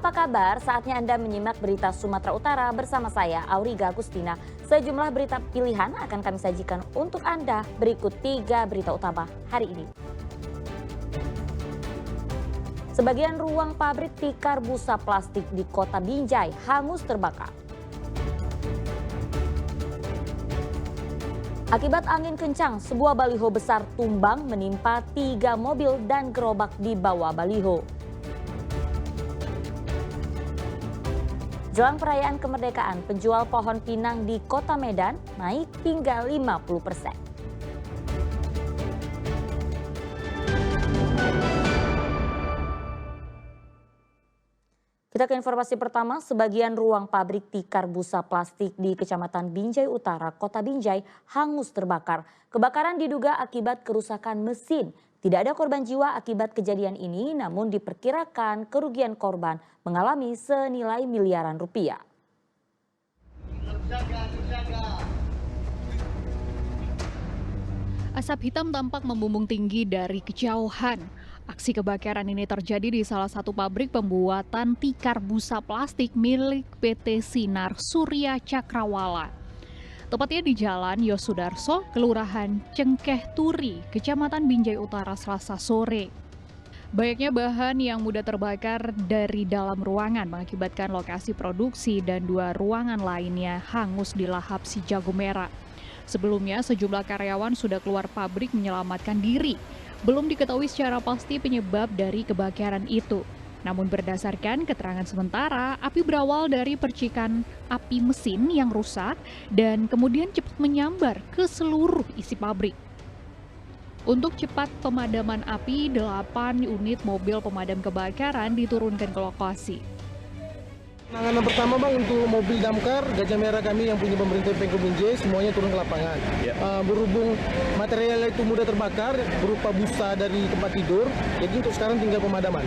Apa kabar? Saatnya Anda menyimak berita Sumatera Utara bersama saya, Auriga Agustina. Sejumlah berita pilihan akan kami sajikan untuk Anda. Berikut 3 berita utama hari ini. Sebagian ruang pabrik tikar busa plastik di Kota Binjai hangus terbakar. Akibat angin kencang, sebuah baliho besar tumbang menimpa 3 mobil dan gerobak di bawah baliho. Jelang perayaan kemerdekaan, penjual pohon pinang di Kota Medan naik hingga 50%. Kita ke informasi pertama, sebagian ruang pabrik tikar busa plastik di Kecamatan Binjai Utara, Kota Binjai hangus terbakar. Kebakaran diduga akibat kerusakan mesin. Tidak ada korban jiwa akibat kejadian ini, namun diperkirakan kerugian korban mengalami senilai miliaran rupiah. Asap hitam tampak membumbung tinggi dari kejauhan. Aksi kebakaran ini terjadi di salah satu pabrik pembuatan tikar busa plastik milik PT Sinar Surya Cakrawala. Tepatnya di Jalan Yosudarso, Kelurahan Cengkeh Turi, Kecamatan Binjai Utara, Selasa sore. Banyaknya bahan yang mudah terbakar dari dalam ruangan mengakibatkan lokasi produksi dan 2 ruangan lainnya hangus dilahap si jago merah. Sebelumnya, sejumlah karyawan sudah keluar pabrik menyelamatkan diri. Belum diketahui secara pasti penyebab dari kebakaran itu. Namun berdasarkan keterangan sementara, api berawal dari percikan api mesin yang rusak dan kemudian cepat menyambar ke seluruh isi pabrik. Untuk cepat pemadaman api, 8 unit mobil pemadam kebakaran diturunkan ke lokasi. Penanganan pertama Bang untuk mobil damkar Gajah Merah kami yang punya pemerintah Pemko Binjai semuanya turun ke lapangan. Berhubung material itu mudah terbakar berupa busa dari tempat tidur, jadi untuk sekarang tinggal pemadaman.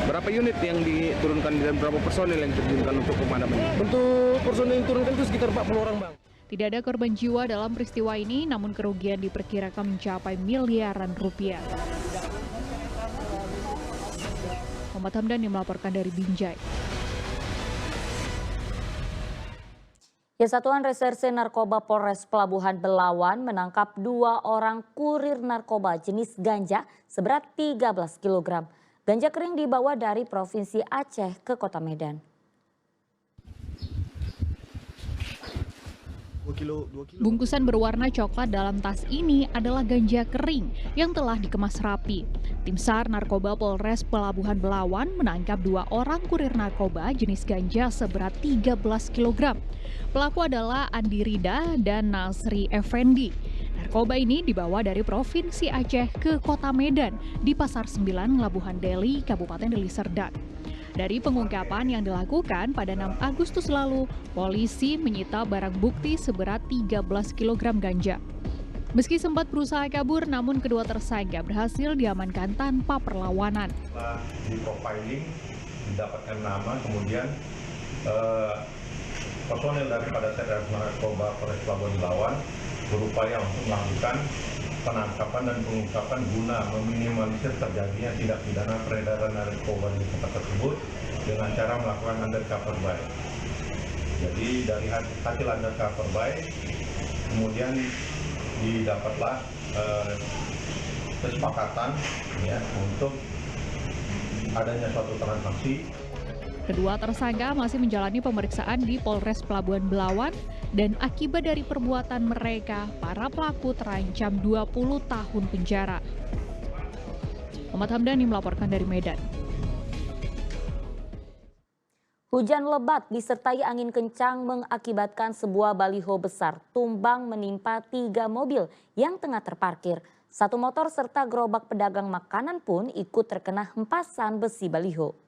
Berapa unit yang diturunkan dan berapa personil yang diturunkan untuk pemadaman? Untuk personil yang diturunkan itu sekitar 40 orang Bang. Tidak ada korban jiwa dalam peristiwa ini, namun kerugian diperkirakan mencapai miliaran rupiah. Muhammad Hamdan yang melaporkan dari Binjai. Satuan Reserse Narkoba Polres Pelabuhan Belawan menangkap 2 orang kurir narkoba jenis ganja seberat 13 kg. Ganja kering dibawa dari Provinsi Aceh ke Kota Medan. Bungkusan berwarna coklat dalam tas ini adalah ganja kering yang telah dikemas rapi. Tim SAR Narkoba Polres Pelabuhan Belawan menangkap 2 orang kurir narkoba jenis ganja seberat 13 kg. Pelaku adalah Andi Rida dan Nasri Effendi. Narkoba ini dibawa dari Provinsi Aceh ke Kota Medan di Pasar 9 Labuhan Deli, Kabupaten Deli Serdang. Dari pengungkapan yang dilakukan pada 6 Agustus lalu, polisi menyita barang bukti seberat 13 kg ganja. Meski sempat berusaha kabur, namun kedua tersangka berhasil diamankan tanpa perlawanan. Setelah di profiling, didapatkan nama, kemudian personil daripada Satuan Narkoba Polres Pelabuhan Belawan berupaya untuk melakukan penangkapan dan pengungkapan guna meminimalisir terjadinya tindak pidana peredaran narkoba di tempat tersebut dengan cara melakukan undercover buy. Jadi dari hasil undercover buy kemudian didapatlah kesepakatan ya untuk adanya suatu transaksi. Kedua tersangka masih menjalani pemeriksaan di Polres Pelabuhan Belawan dan akibat dari perbuatan mereka, para pelaku terancam 20 tahun penjara. Muhammad Hamdani melaporkan dari Medan. Hujan lebat disertai angin kencang mengakibatkan sebuah baliho besar tumbang menimpa 3 mobil yang tengah terparkir. 1 motor serta gerobak pedagang makanan pun ikut terkena hempasan besi baliho.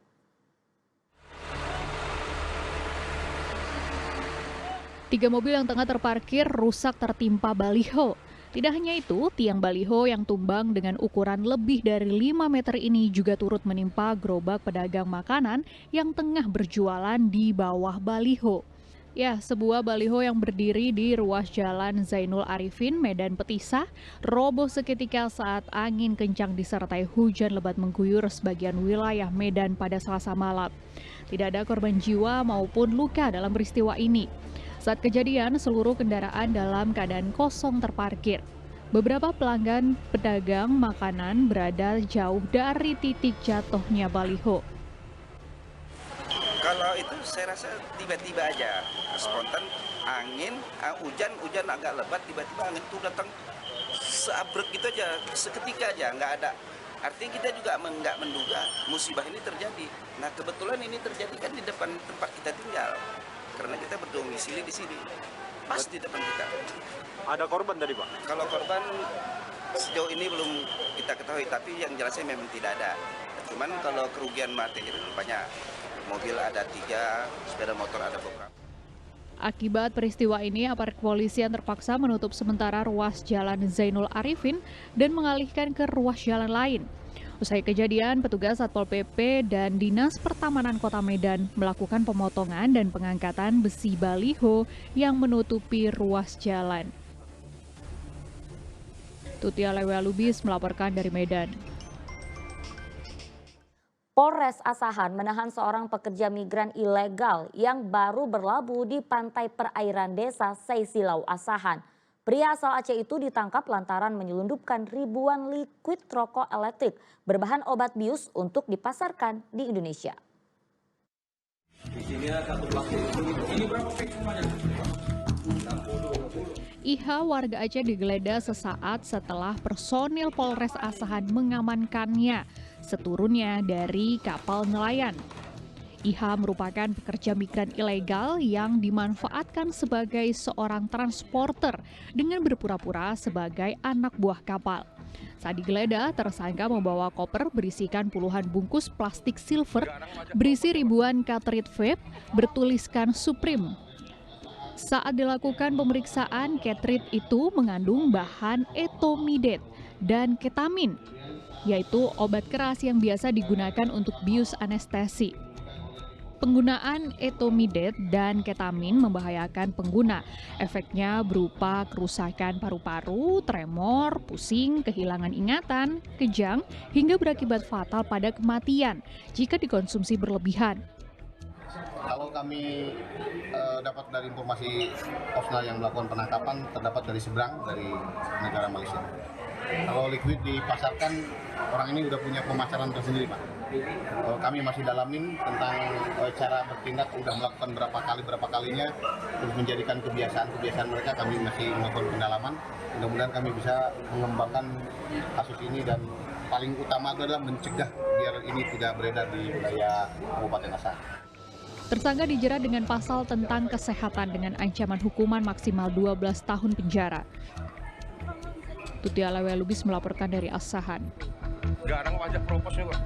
Tiga mobil yang tengah terparkir rusak tertimpa baliho. Tidak hanya itu, tiang baliho yang tumbang dengan ukuran lebih dari 5 meter ini juga turut menimpa gerobak pedagang makanan yang tengah berjualan di bawah baliho. Ya, sebuah baliho yang berdiri di ruas Jalan Zainul Arifin, Medan Petisah, roboh seketika saat angin kencang disertai hujan lebat mengguyur sebagian wilayah Medan pada Selasa malam. Tidak ada korban jiwa maupun luka dalam peristiwa ini. Saat kejadian, seluruh kendaraan dalam keadaan kosong terparkir. Beberapa pelanggan pedagang makanan berada jauh dari titik jatuhnya baliho. Kalau itu saya rasa tiba-tiba aja, spontan angin, hujan agak lebat, tiba-tiba angin itu datang seabrek gitu aja, seketika aja, nggak ada. Artinya kita juga nggak menduga musibah ini terjadi. Nah kebetulan ini terjadi kan di depan tempat kita tinggal, karena kita berdomisili di sini, pas di depan kita. Ada korban tadi, Pak? Kalau korban sejauh ini belum kita ketahui, tapi yang jelasnya memang tidak ada. Cuman kalau kerugian materi banyak, mobil ada 3, sepeda motor ada beberapa. Akibat peristiwa ini, aparat kepolisian terpaksa menutup sementara ruas Jalan Zainul Arifin dan mengalihkan ke ruas jalan lain. Usai kejadian, petugas Satpol PP dan Dinas Pertamanan Kota Medan melakukan pemotongan dan pengangkatan besi baliho yang menutupi ruas jalan. Tutia Lewa Lubis melaporkan dari Medan. Polres Asahan menahan seorang pekerja migran ilegal yang baru berlabuh di pantai perairan desa Seisilau, Asahan. Pria asal Aceh itu ditangkap lantaran menyelundupkan ribuan liquid rokok elektrik berbahan obat bius untuk dipasarkan di Indonesia. IH warga Aceh digeledah sesaat setelah personil Polres Asahan mengamankannya seturunnya dari kapal nelayan. IH merupakan pekerja migran ilegal yang dimanfaatkan sebagai seorang transporter dengan berpura-pura sebagai anak buah kapal. Saat digeledah, tersangka membawa koper berisikan puluhan bungkus plastik silver berisi ribuan cartridge vape bertuliskan Supreme. Saat dilakukan pemeriksaan, cartridge itu mengandung bahan etomidate dan ketamin, yaitu obat keras yang biasa digunakan untuk bius anestesi. Penggunaan etomidate dan ketamin membahayakan pengguna. Efeknya berupa kerusakan paru-paru, tremor, pusing, kehilangan ingatan, kejang, hingga berakibat fatal pada kematian jika dikonsumsi berlebihan. Kalau kami dapat dari informasi Osnal yang melakukan penangkapan, terdapat dari seberang, dari negara Malaysia. Kalau liquid dipasarkan, orang ini udah punya pemasaran tersendiri, Pak. Kami masih dalamin tentang cara bertindak, udah melakukan berapa kalinya, terus menjadikan kebiasaan mereka, kami masih melakukan pendalaman. Mudah-mudahan kami bisa mengembangkan kasus ini dan paling utama adalah mencegah biar ini tidak beredar di wilayah Kabupaten Asahan. Tersangka dijerat dengan pasal tentang kesehatan dengan ancaman hukuman maksimal 12 tahun penjara. Tutia Lewa Lubis melaporkan dari Asahan. Garang wajah propos juga.